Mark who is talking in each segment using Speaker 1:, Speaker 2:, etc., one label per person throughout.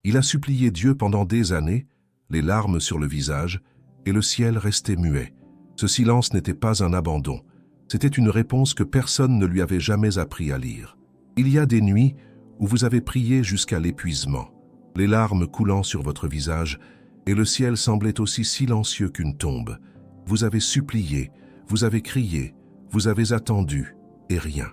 Speaker 1: Il a supplié Dieu pendant des années, les larmes sur le visage, et le ciel restait muet. Ce silence n'était pas un abandon, c'était une réponse que personne ne lui avait jamais appris à lire. Il y a des nuits où vous avez prié jusqu'à l'épuisement, les larmes coulant sur votre visage, et le ciel semblait aussi silencieux qu'une tombe. Vous avez supplié, vous avez crié, vous avez attendu, et rien.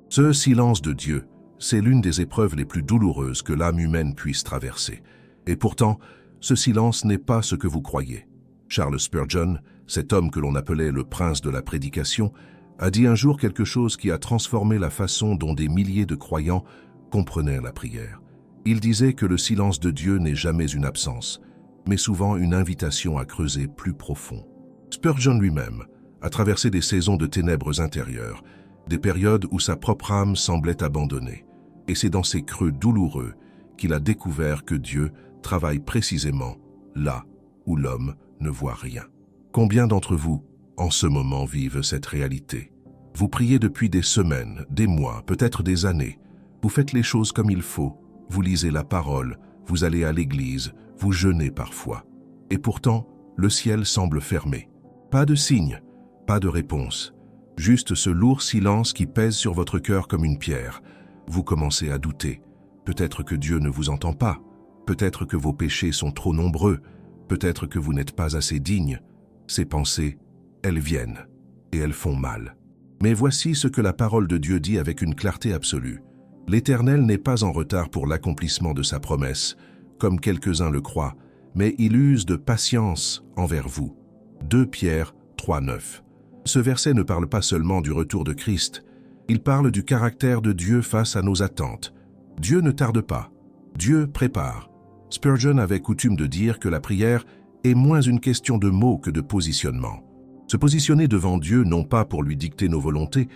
Speaker 1: Ce silence de Dieu, c'est l'une des épreuves les plus douloureuses que l'âme humaine puisse traverser. Et pourtant, ce silence n'est pas ce que vous croyez. Charles Spurgeon, cet homme que l'on appelait le prince de la prédication, a dit un jour quelque chose qui a transformé la façon dont des milliers de croyants comprenaient la prière. Il disait que le silence de Dieu n'est jamais une absence, mais souvent une invitation à creuser plus profond. Spurgeon lui-même a traversé des saisons de ténèbres intérieures, des périodes où sa propre âme semblait abandonnée. Et c'est dans ces creux douloureux qu'il a découvert que Dieu travaille précisément là où l'homme ne voit rien. Combien d'entre vous, en ce moment, vivent cette réalité? Vous priez depuis des semaines, des mois, peut-être des années. Vous faites les choses comme il faut. Vous lisez la parole, vous allez à l'église, vous jeûnez parfois. Et pourtant, le ciel semble fermé. Pas de signe, pas de réponse. Juste ce lourd silence qui pèse sur votre cœur comme une pierre. Vous commencez à douter. Peut-être que Dieu ne vous entend pas. Peut-être que vos péchés sont trop nombreux. Peut-être que vous n'êtes pas assez digne. Ces pensées, elles viennent, et elles font mal. Mais voici ce que la parole de Dieu dit avec une clarté absolue. L'Éternel n'est pas en retard pour l'accomplissement de sa promesse, comme quelques-uns le croient, mais il use de patience envers vous. 2 Pierre 3,9. Ce verset ne parle pas seulement du retour de Christ, il parle du caractère de Dieu face à nos attentes. Dieu ne tarde pas, Dieu prépare. Spurgeon avait coutume de dire que la prière est moins une question de mots que de positionnement. Se positionner devant Dieu non pas pour lui dicter nos volontés,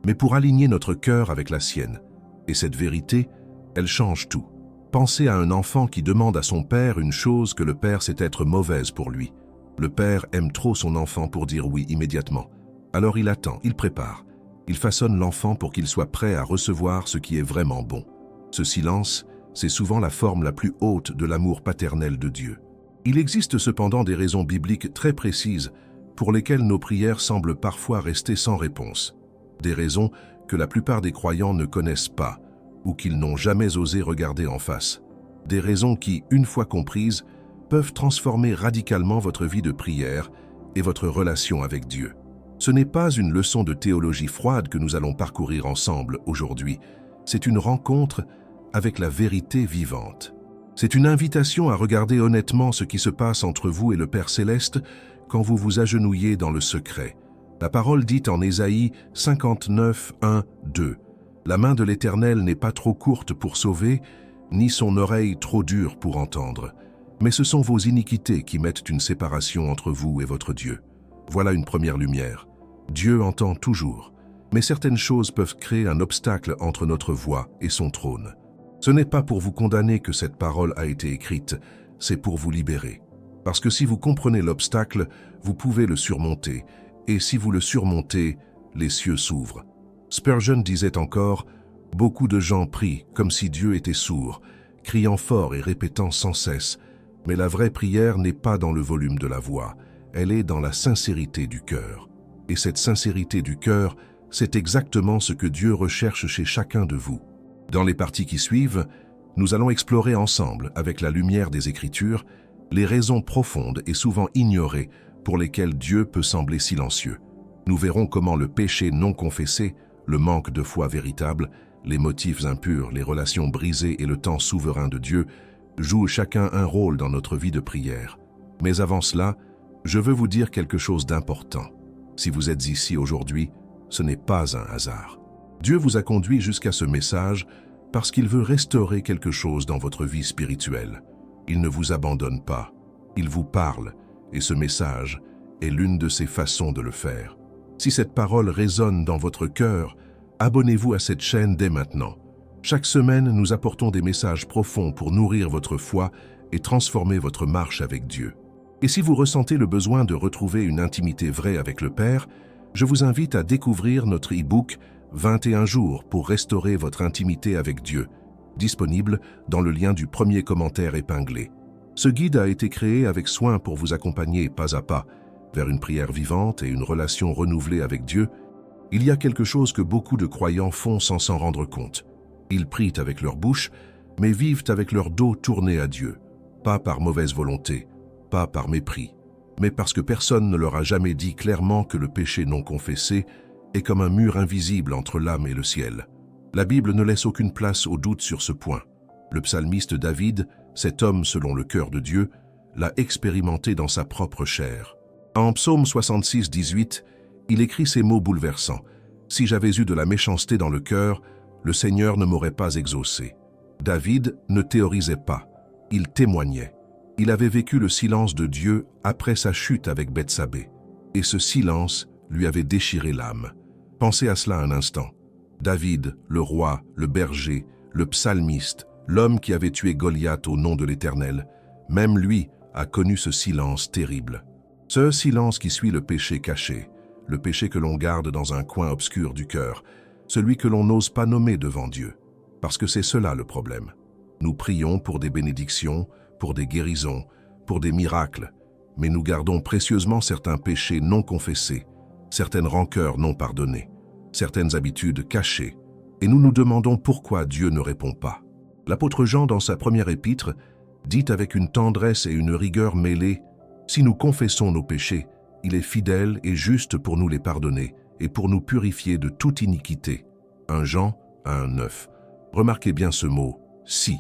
Speaker 1: mais pour aligner notre cœur avec la sienne. Et cette vérité, elle change tout. Pensez à un enfant qui demande à son père une chose que le père sait être mauvaise pour lui. Le père aime trop son enfant pour dire oui immédiatement. Alors il attend, il prépare. Il façonne l'enfant pour qu'il soit prêt à recevoir ce qui est vraiment bon. Ce silence, c'est souvent la forme la plus haute de l'amour paternel de Dieu. Il existe cependant des raisons bibliques très précises pour lesquelles nos prières semblent parfois rester sans réponse. Des raisons que la plupart des croyants ne connaissent pas ou qu'ils n'ont jamais osé regarder en face. Des raisons qui, une fois comprises, peuvent transformer radicalement votre vie de prière et votre relation avec Dieu. Ce n'est pas une leçon de théologie froide que nous allons parcourir ensemble aujourd'hui. C'est une rencontre avec la vérité vivante. C'est une invitation à regarder honnêtement ce qui se passe entre vous et le Père Céleste quand vous vous agenouillez dans le secret. La parole dit en Ésaïe 59, 1, 2. « La main de l'Éternel n'est pas trop courte pour sauver, ni son oreille trop dure pour entendre. Mais ce sont vos iniquités qui mettent une séparation entre vous et votre Dieu. » Voilà une première lumière. Dieu entend toujours, mais certaines choses peuvent créer un obstacle entre notre voix et son trône. Ce n'est pas pour vous condamner que cette parole a été écrite, c'est pour vous libérer. Parce que si vous comprenez l'obstacle, vous pouvez le surmonter, et si vous le surmontez, les cieux s'ouvrent. Spurgeon disait encore « Beaucoup de gens prient comme si Dieu était sourd, criant fort et répétant sans cesse, mais la vraie prière n'est pas dans le volume de la voix, elle est dans la sincérité du cœur. Et cette sincérité du cœur, c'est exactement ce que Dieu recherche chez chacun de vous. » Dans les parties qui suivent, nous allons explorer ensemble, avec la lumière des Écritures, les raisons profondes et souvent ignorées pour lesquelles Dieu peut sembler silencieux. Nous verrons comment le péché non confessé, le manque de foi véritable, les motifs impurs, les relations brisées et le temps souverain de Dieu jouent chacun un rôle dans notre vie de prière. Mais avant cela, je veux vous dire quelque chose d'important. Si vous êtes ici aujourd'hui, ce n'est pas un hasard. Dieu vous a conduit jusqu'à ce message parce qu'il veut restaurer quelque chose dans votre vie spirituelle. Il ne vous abandonne pas, il vous parle, et ce message est l'une de ses façons de le faire. Si cette parole résonne dans votre cœur, abonnez-vous à cette chaîne dès maintenant. Chaque semaine, nous apportons des messages profonds pour nourrir votre foi et transformer votre marche avec Dieu. Et si vous ressentez le besoin de retrouver une intimité vraie avec le Père, je vous invite à découvrir notre e-book 21 jours pour restaurer votre intimité avec Dieu. disponible dans le lien du premier commentaire épinglé. Ce guide a été créé avec soin pour vous accompagner pas à pas vers une prière vivante et une relation renouvelée avec Dieu. Il y a quelque chose que beaucoup de croyants font sans s'en rendre compte. Ils prient avec leur bouche, mais vivent avec leur dos tourné à Dieu. Pas par mauvaise volonté, pas par mépris, mais parce que personne ne leur a jamais dit clairement que le péché non confessé est comme un mur invisible entre l'âme et le ciel. La Bible ne laisse aucune place au doute sur ce point. Le psalmiste David, cet homme selon le cœur de Dieu, l'a expérimenté dans sa propre chair. En Psaume 66, 18, il écrit ces mots bouleversants. « Si j'avais eu de la méchanceté dans le cœur, le Seigneur ne m'aurait pas exaucé. » David ne théorisait pas, il témoignait. Il avait vécu le silence de Dieu après sa chute avec Bethsabée. Et ce silence lui avait déchiré l'âme. Pensez à cela un instant. David, le roi, le berger, le psalmiste, l'homme qui avait tué Goliath au nom de l'Éternel, même lui a connu ce silence terrible. Ce silence qui suit le péché caché, le péché que l'on garde dans un coin obscur du cœur, celui que l'on n'ose pas nommer devant Dieu. Parce que c'est cela le problème. Nous prions pour des bénédictions, pour des guérisons, pour des miracles, mais nous gardons précieusement certains péchés non confessés, certaines rancœurs non pardonnées, certaines habitudes cachées, et nous nous demandons pourquoi Dieu ne répond pas. L'apôtre Jean, dans sa première épître, dit avec une tendresse et une rigueur mêlées, « Si nous confessons nos péchés, il est fidèle et juste pour nous les pardonner et pour nous purifier de toute iniquité. » 1 Jean 1:9. Remarquez bien ce mot, « si ».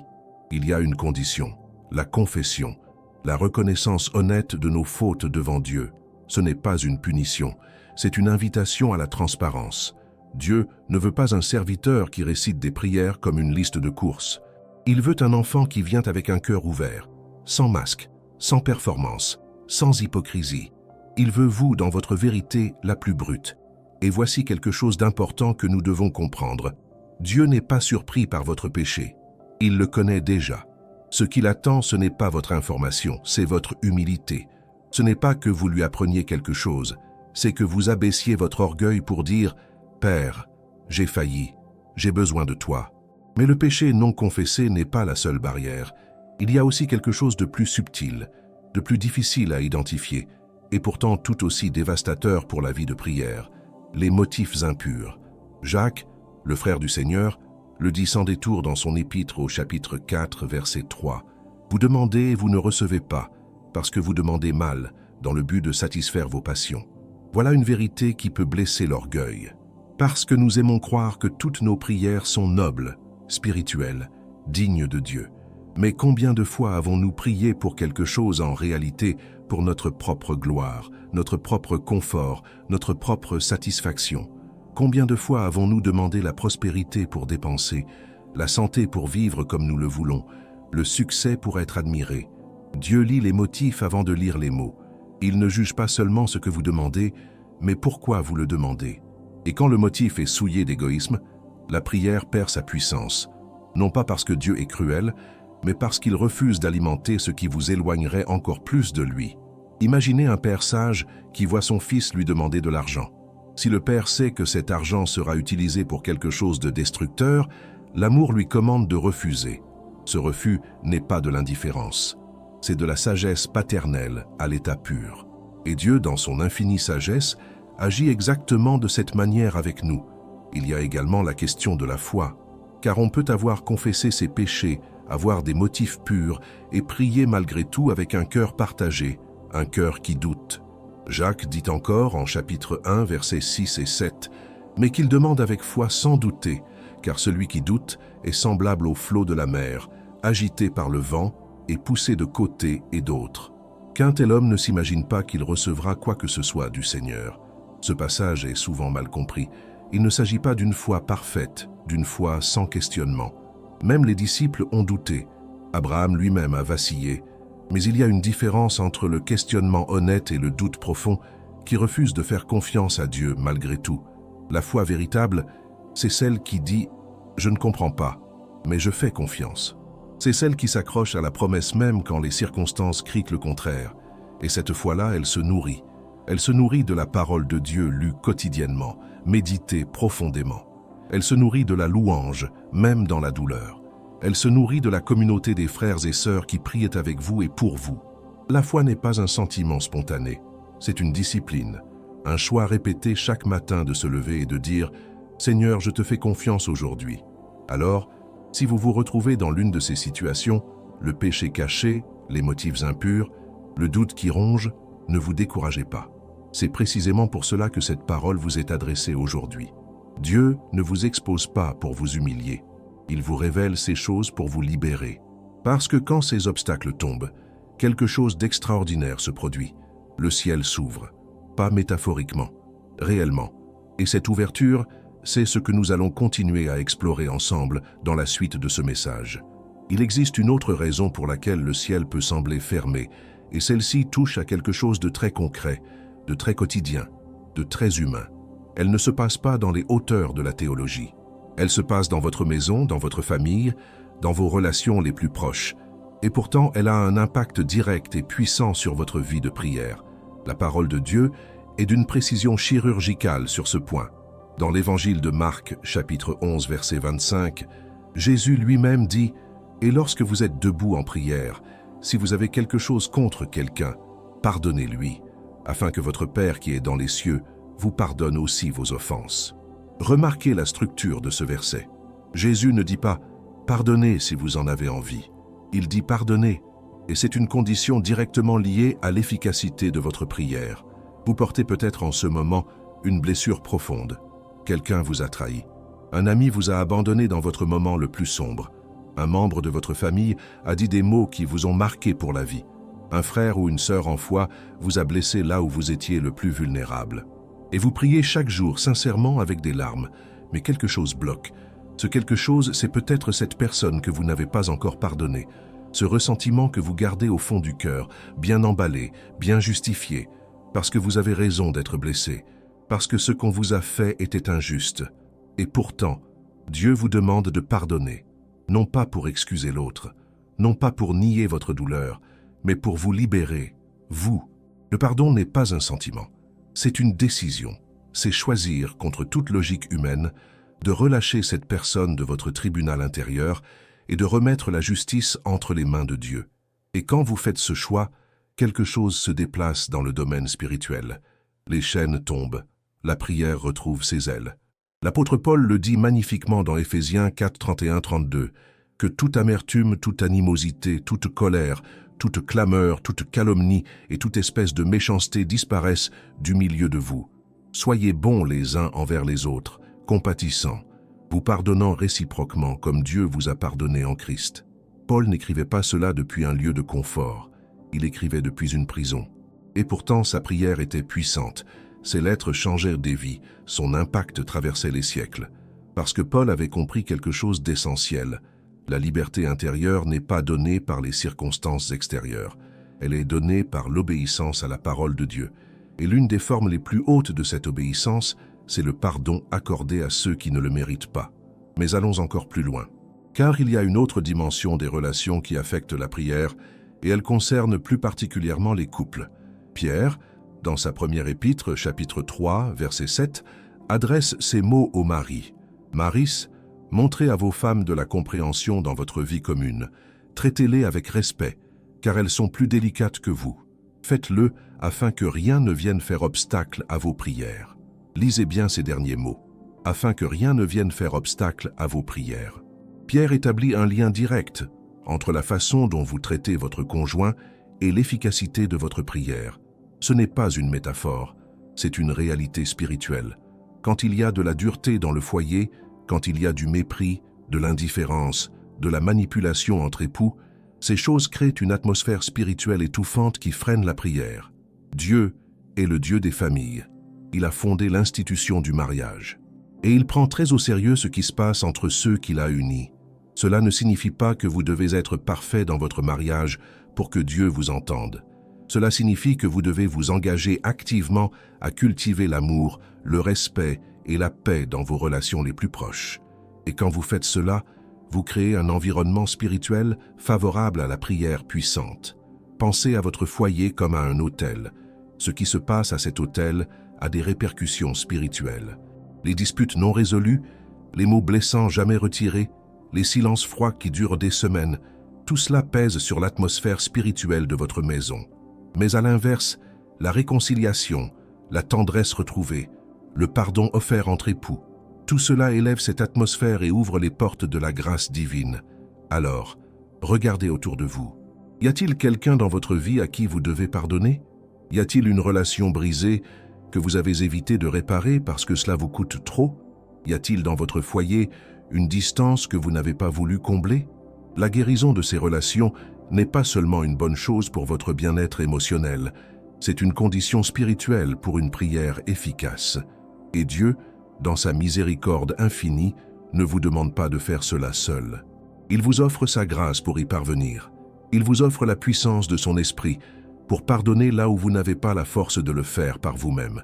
Speaker 1: Il y a une condition, la confession, la reconnaissance honnête de nos fautes devant Dieu. Ce n'est pas une punition, c'est une invitation à la transparence. Dieu ne veut pas un serviteur qui récite des prières comme une liste de courses. Il veut un enfant qui vient avec un cœur ouvert, sans masque, sans performance, sans hypocrisie. Il veut vous dans votre vérité la plus brute. Et voici quelque chose d'important que nous devons comprendre. Dieu n'est pas surpris par votre péché. Il le connaît déjà. Ce qu'il attend, ce n'est pas votre information, c'est votre humilité. Ce n'est pas que vous lui appreniez quelque chose, c'est que vous abaissiez votre orgueil pour dire « Père, j'ai failli, j'ai besoin de toi ». Mais le péché non confessé n'est pas la seule barrière. Il y a aussi quelque chose de plus subtil, de plus difficile à identifier, et pourtant tout aussi dévastateur pour la vie de prière, les motifs impurs. Jacques, le frère du Seigneur, le dit sans détour dans son épître au chapitre 4, verset 3. « Vous demandez et vous ne recevez pas, parce que vous demandez mal, dans le but de satisfaire vos passions. » Voilà une vérité qui peut blesser l'orgueil. Parce que nous aimons croire que toutes nos prières sont nobles, spirituelles, dignes de Dieu. Mais combien de fois avons-nous prié pour quelque chose en réalité pour notre propre gloire, notre propre confort, notre propre satisfaction? Combien de fois avons-nous demandé la prospérité pour dépenser, la santé pour vivre comme nous le voulons, le succès pour être admiré? Dieu lit les motifs avant de lire les mots. Il ne juge pas seulement ce que vous demandez, mais pourquoi vous le demandez. Et quand le motif est souillé d'égoïsme, la prière perd sa puissance, non pas parce que Dieu est cruel, mais parce qu'il refuse d'alimenter ce qui vous éloignerait encore plus de lui. Imaginez un père sage qui voit son fils lui demander de l'argent. Si le père sait que cet argent sera utilisé pour quelque chose de destructeur, l'amour lui commande de refuser. Ce refus n'est pas de l'indifférence. C'est de la sagesse paternelle à l'état pur. Et Dieu, dans son infinie sagesse, agit exactement de cette manière avec nous. Il y a également la question de la foi, car on peut avoir confessé ses péchés, avoir des motifs purs et prier malgré tout avec un cœur partagé, un cœur qui doute. Jacques dit encore en chapitre 1, versets 6 et 7, « Mais qu'il demande avec foi sans douter, car celui qui doute est semblable au flot de la mer, agité par le vent et poussé de côté et d'autre. Qu'un tel homme ne s'imagine pas qu'il recevra quoi que ce soit du Seigneur. » Ce passage est souvent mal compris. Il ne s'agit pas d'une foi parfaite, d'une foi sans questionnement. Même les disciples ont douté. Abraham lui-même a vacillé. Mais il y a une différence entre le questionnement honnête et le doute profond qui refuse de faire confiance à Dieu malgré tout. La foi véritable, c'est celle qui dit « Je ne comprends pas, mais je fais confiance ». C'est celle qui s'accroche à la promesse même quand les circonstances crient le contraire. Et cette foi-là, elle se nourrit. Elle se nourrit de la parole de Dieu lue quotidiennement, méditée profondément. Elle se nourrit de la louange, même dans la douleur. Elle se nourrit de la communauté des frères et sœurs qui prient avec vous et pour vous. La foi n'est pas un sentiment spontané, c'est une discipline, un choix répété chaque matin de se lever et de dire « Seigneur, je te fais confiance aujourd'hui ». Alors, si vous vous retrouvez dans l'une de ces situations, le péché caché, les motifs impurs, le doute qui ronge, ne vous découragez pas. C'est précisément pour cela que cette parole vous est adressée aujourd'hui. Dieu ne vous expose pas pour vous humilier. Il vous révèle ces choses pour vous libérer. Parce que quand ces obstacles tombent, quelque chose d'extraordinaire se produit. Le ciel s'ouvre, pas métaphoriquement, réellement. Et cette ouverture, c'est ce que nous allons continuer à explorer ensemble dans la suite de ce message. Il existe une autre raison pour laquelle le ciel peut sembler fermé, et celle-ci touche à quelque chose de très concret, de très quotidien, de très humain. Elle ne se passe pas dans les hauteurs de la théologie. Elle se passe dans votre maison, dans votre famille, dans vos relations les plus proches. Et pourtant, elle a un impact direct et puissant sur votre vie de prière. La parole de Dieu est d'une précision chirurgicale sur ce point. Dans l'évangile de Marc, chapitre 11, verset 25, Jésus lui-même dit « Et lorsque vous êtes debout en prière, si vous avez quelque chose contre quelqu'un, pardonnez-lui, afin que votre Père qui est dans les cieux vous pardonne aussi vos offenses. » Remarquez la structure de ce verset. Jésus ne dit pas « Pardonnez si vous en avez envie ». Il dit « Pardonnez ». Et c'est une condition directement liée à l'efficacité de votre prière. Vous portez peut-être en ce moment une blessure profonde. Quelqu'un vous a trahi. Un ami vous a abandonné dans votre moment le plus sombre. Un membre de votre famille a dit des mots qui vous ont marqué pour la vie. Un frère ou une sœur en foi vous a blessé là où vous étiez le plus vulnérable. Et vous priez chaque jour sincèrement avec des larmes, mais quelque chose bloque. Ce quelque chose, c'est peut-être cette personne que vous n'avez pas encore pardonnée. Ce ressentiment que vous gardez au fond du cœur, bien emballé, bien justifié, parce que vous avez raison d'être blessé, parce que ce qu'on vous a fait était injuste. Et pourtant, Dieu vous demande de pardonner, non pas pour excuser l'autre, non pas pour nier votre douleur, mais pour vous libérer, vous. Le pardon n'est pas un sentiment, c'est une décision. C'est choisir, contre toute logique humaine, de relâcher cette personne de votre tribunal intérieur et de remettre la justice entre les mains de Dieu. Et quand vous faites ce choix, quelque chose se déplace dans le domaine spirituel. Les chaînes tombent, la prière retrouve ses ailes. L'apôtre Paul le dit magnifiquement dans Éphésiens 4, 31-32, que toute amertume, toute animosité, toute colère, toute clameur, toute calomnie et toute espèce de méchanceté disparaissent du milieu de vous. Soyez bons les uns envers les autres, compatissants, vous pardonnant réciproquement comme Dieu vous a pardonné en Christ. Paul n'écrivait pas cela depuis un lieu de confort, il écrivait depuis une prison. Et pourtant sa prière était puissante, ses lettres changèrent des vies, son impact traversait les siècles. Parce que Paul avait compris quelque chose d'essentiel. La liberté intérieure n'est pas donnée par les circonstances extérieures, elle est donnée par l'obéissance à la parole de Dieu. Et l'une des formes les plus hautes de cette obéissance, c'est le pardon accordé à ceux qui ne le méritent pas. Mais allons encore plus loin. Car il y a une autre dimension des relations qui affectent la prière, et elle concerne plus particulièrement les couples. Pierre, dans sa première épître, chapitre 3, verset 7, adresse ces mots aux maris. « Maris, montrez à vos femmes de la compréhension dans votre vie commune. Traitez-les avec respect, car elles sont plus délicates que vous. Faites-le afin que rien ne vienne faire obstacle à vos prières. » Lisez bien ces derniers mots. « Afin que rien ne vienne faire obstacle à vos prières. » Pierre établit un lien direct entre la façon dont vous traitez votre conjoint et l'efficacité de votre prière. Ce n'est pas une métaphore, c'est une réalité spirituelle. Quand il y a de la dureté dans le foyer, quand il y a du mépris, de l'indifférence, de la manipulation entre époux, ces choses créent une atmosphère spirituelle étouffante qui freine la prière. Dieu est le Dieu des familles. Il a fondé l'institution du mariage. Et il prend très au sérieux ce qui se passe entre ceux qu'il a unis. Cela ne signifie pas que vous devez être parfait dans votre mariage pour que Dieu vous entende. Cela signifie que vous devez vous engager activement à cultiver l'amour, le respect et la paix dans vos relations les plus proches. Et quand vous faites cela, vous créez un environnement spirituel favorable à la prière puissante. Pensez à votre foyer comme à un autel. Ce qui se passe à cet autel a des répercussions spirituelles. Les disputes non résolues, les mots blessants jamais retirés, les silences froids qui durent des semaines, tout cela pèse sur l'atmosphère spirituelle de votre maison. Mais à l'inverse, la réconciliation, la tendresse retrouvée, le pardon offert entre époux, tout cela élève cette atmosphère et ouvre les portes de la grâce divine. Alors, regardez autour de vous. Y a-t-il quelqu'un dans votre vie à qui vous devez pardonner? Y a-t-il une relation brisée que vous avez évité de réparer parce que cela vous coûte trop? Y a-t-il dans votre foyer une distance que vous n'avez pas voulu combler? La guérison de ces relations n'est pas seulement une bonne chose pour votre bien-être émotionnel, c'est une condition spirituelle pour une prière efficace. Et Dieu, dans sa miséricorde infinie, ne vous demande pas de faire cela seul. Il vous offre sa grâce pour y parvenir. Il vous offre la puissance de son esprit pour pardonner là où vous n'avez pas la force de le faire par vous-même.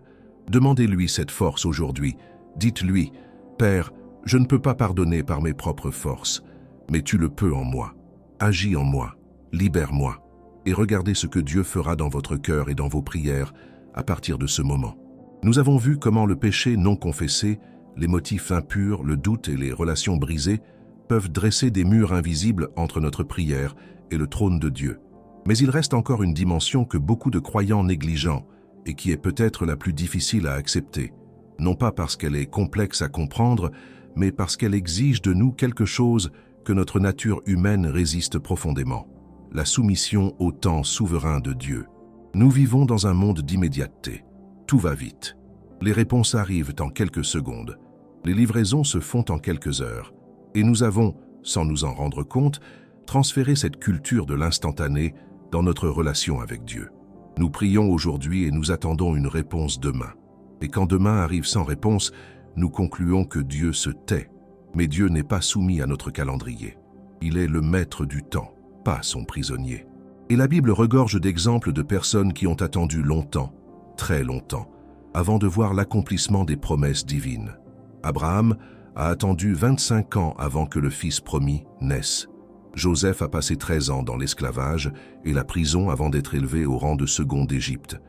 Speaker 1: Demandez-lui cette force aujourd'hui. Dites-lui, « Père, je ne peux pas pardonner par mes propres forces, mais tu le peux en moi. Agis en moi, libère-moi. » Et regardez ce que Dieu fera dans votre cœur et dans vos prières à partir de ce moment. Nous avons vu comment le péché non confessé, les motifs impurs, le doute et les relations brisées peuvent dresser des murs invisibles entre notre prière et le trône de Dieu. Mais il reste encore une dimension que beaucoup de croyants négligent et qui est peut-être la plus difficile à accepter, non pas parce qu'elle est complexe à comprendre, mais parce qu'elle exige de nous quelque chose que notre nature humaine résiste profondément: la soumission au temps souverain de Dieu. Nous vivons dans un monde d'immédiateté. Tout va vite. Les réponses arrivent en quelques secondes. Les livraisons se font en quelques heures. Et nous avons, sans nous en rendre compte, transféré cette culture de l'instantané dans notre relation avec Dieu. Nous prions aujourd'hui et nous attendons une réponse demain. Et quand demain arrive sans réponse, nous concluons que Dieu se tait. Mais Dieu n'est pas soumis à notre calendrier. Il est le maître du temps, pas son prisonnier. Et la Bible regorge d'exemples de personnes qui ont attendu longtemps, très longtemps, avant de voir l'accomplissement des promesses divines. Abraham a attendu 25 ans avant que le fils promis naisse. Joseph a passé 13 ans dans l'esclavage et la prison avant d'être élevé au rang de second d'Égypte.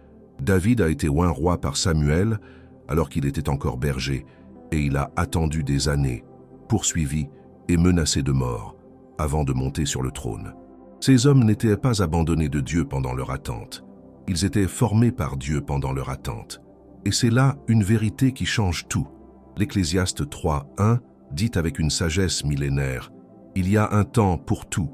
Speaker 1: David a été oint roi par Samuel alors qu'il était encore berger, et il a attendu des années, poursuivi et menacé de mort, avant de monter sur le trône. Ces hommes n'étaient pas abandonnés de Dieu pendant leur attente. Ils étaient formés par Dieu pendant leur attente. Et c'est là une vérité qui change tout. L'Ecclésiaste 3:1 dit avec une sagesse millénaire: « Il y a un temps pour tout,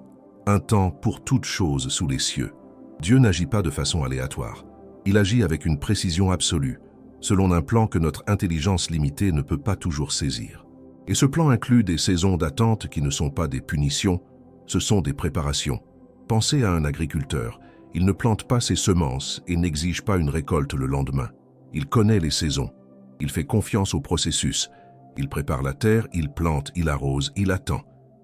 Speaker 1: un temps pour toute chose sous les cieux. » Dieu n'agit pas de façon aléatoire. Il agit avec une précision absolue, selon un plan que notre intelligence limitée ne peut pas toujours saisir. Et ce plan inclut des saisons d'attente qui ne sont pas des punitions, ce sont des préparations. Pensez à un agriculteur. Il ne plante pas ses semences et n'exige pas une récolte le lendemain. Il connaît les saisons. Il fait confiance au processus. Il prépare la terre, il plante, il arrose, il attend.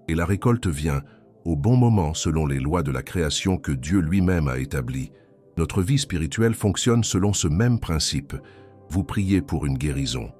Speaker 1: Et la récolte vient au bon moment selon les lois de la création que Dieu lui-même a établies. Notre vie spirituelle fonctionne selon ce même principe. Vous priez pour une guérison.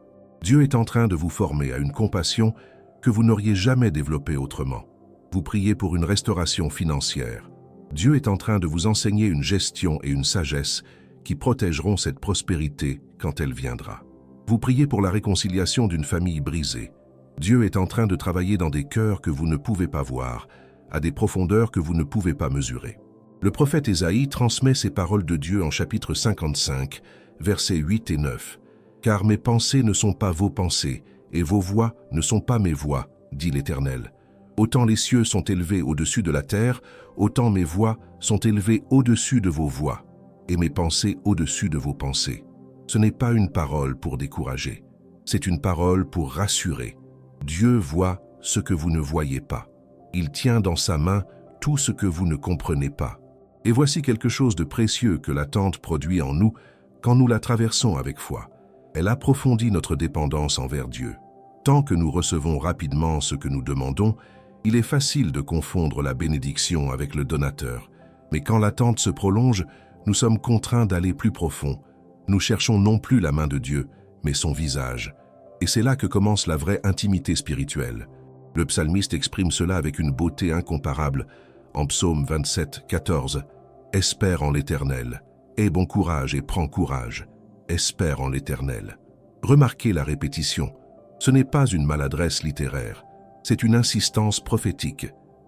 Speaker 1: Dieu est en train de vous former à une compassion que vous n'auriez jamais développée autrement. Vous priez pour une restauration financière. Dieu est en train de vous enseigner une gestion et une sagesse qui protégeront cette prospérité quand elle viendra. Vous priez pour la réconciliation d'une famille brisée. Dieu est en train de travailler dans des cœurs que vous ne pouvez pas voir, à des profondeurs que vous ne pouvez pas mesurer. Le prophète Ésaïe transmet ces paroles de Dieu en chapitre 55, versets 8 et 9. « Car mes pensées ne sont pas vos pensées, et vos voix ne sont pas mes voix, dit l'Éternel. Autant les cieux sont élevés au-dessus de la terre, autant mes voix sont élevées au-dessus de vos voix, et mes pensées au-dessus de vos pensées. » Ce n'est pas une parole pour décourager, c'est une parole pour rassurer. Dieu voit ce que vous ne voyez pas. Il tient dans sa main tout ce que vous ne comprenez pas. Et voici quelque chose de précieux que l'attente produit en nous quand nous la traversons avec foi. Elle approfondit notre dépendance envers Dieu. Tant que nous recevons rapidement ce que nous demandons, il est facile de confondre la bénédiction avec le donateur. Mais quand l'attente se prolonge, nous sommes contraints d'aller plus profond. Nous cherchons non plus la main de Dieu, mais son visage. Et c'est là que commence la vraie intimité spirituelle. Le psalmiste exprime cela avec une beauté incomparable en psaume 27, 14. « Espère en l'Éternel, aie bon courage et prends courage. Espère en l'Éternel. » Remarquez la répétition. Ce n'est pas une maladresse littéraire, C'est une insistance prophétique,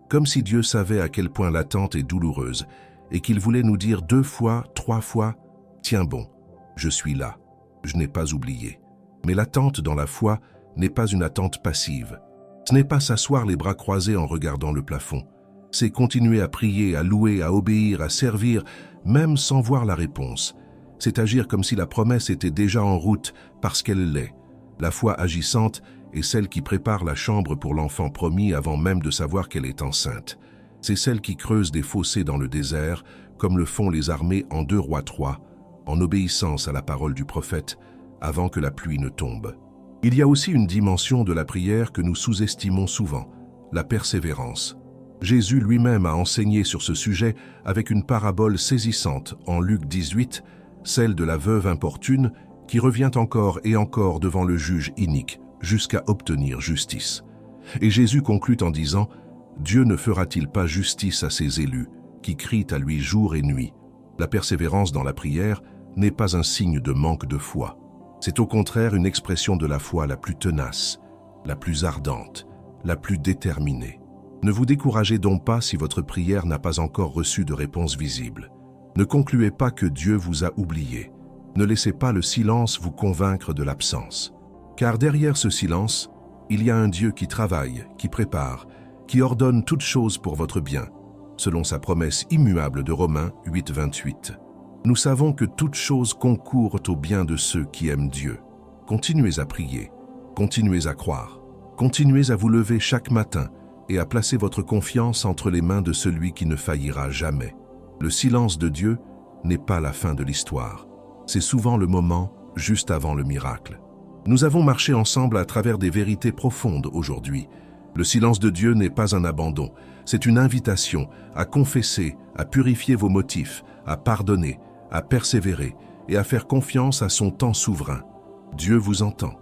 Speaker 1: comme si Dieu savait à quel point l'attente est douloureuse et qu'il voulait nous dire 2 fois, 3 fois « Tiens bon, je suis là, je n'ai pas oublié ». Mais l'attente dans la foi n'est pas une attente passive. Ce n'est pas s'asseoir les bras croisés en regardant le plafond. C'est continuer à prier, à louer, à obéir, à servir, même sans voir la réponse. C'est agir comme si la promesse était déjà en route parce qu'elle l'est. La foi agissante est celle qui prépare la chambre pour l'enfant promis avant même de savoir qu'elle est enceinte. C'est celle qui creuse des fossés dans le désert, comme le font les armées en 2 Rois 3, en obéissance à la parole du prophète, avant que la pluie ne tombe. Il y a aussi une dimension de la prière que nous sous-estimons souvent, la persévérance. Jésus lui-même a enseigné sur ce sujet avec une parabole saisissante en Luc 18, celle de la veuve importune qui revient encore et encore devant le juge inique jusqu'à obtenir justice. Et Jésus conclut en disant « Dieu ne fera-t-il pas justice à ses élus, qui crient à lui jour et nuit ?» La persévérance dans la prière n'est pas un signe de manque de foi. C'est au contraire une expression de la foi la plus tenace, la plus ardente, la plus déterminée. Ne vous découragez donc pas si votre prière n'a pas encore reçu de réponse visible. Ne concluez pas que Dieu vous a oublié. Ne laissez pas le silence vous convaincre de l'absence. Car derrière ce silence, il y a un Dieu qui travaille, qui prépare, qui ordonne toutes choses pour votre bien, selon sa promesse immuable de Romains 8, 28. Nous savons que toutes choses concourent au bien de ceux qui aiment Dieu. Continuez à prier, continuez à croire, continuez à vous lever chaque matin et à placer votre confiance entre les mains de celui qui ne faillira jamais. Le silence de Dieu n'est pas la fin de l'histoire. C'est souvent le moment juste avant le miracle. Nous avons marché ensemble à travers des vérités profondes aujourd'hui. Le silence de Dieu n'est pas un abandon, c'est une invitation à confesser, à purifier vos motifs, à pardonner, à persévérer et à faire confiance à son temps souverain. Dieu vous entend,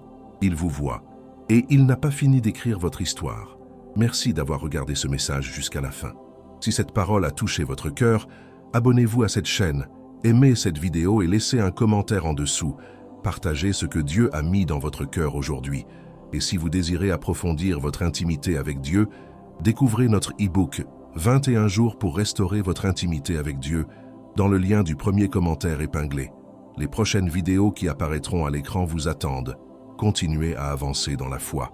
Speaker 1: il vous voit, et il n'a pas fini d'écrire votre histoire. Merci d'avoir regardé ce message jusqu'à la fin. Si cette parole a touché votre cœur, abonnez-vous à cette chaîne, aimez cette vidéo et laissez un commentaire en dessous. Partagez ce que Dieu a mis dans votre cœur aujourd'hui. Et si vous désirez approfondir votre intimité avec Dieu, découvrez notre e-book « 21 jours pour restaurer votre intimité avec Dieu » dans le lien du premier commentaire épinglé. Les prochaines vidéos qui apparaîtront à l'écran vous attendent. Continuez à avancer dans la foi.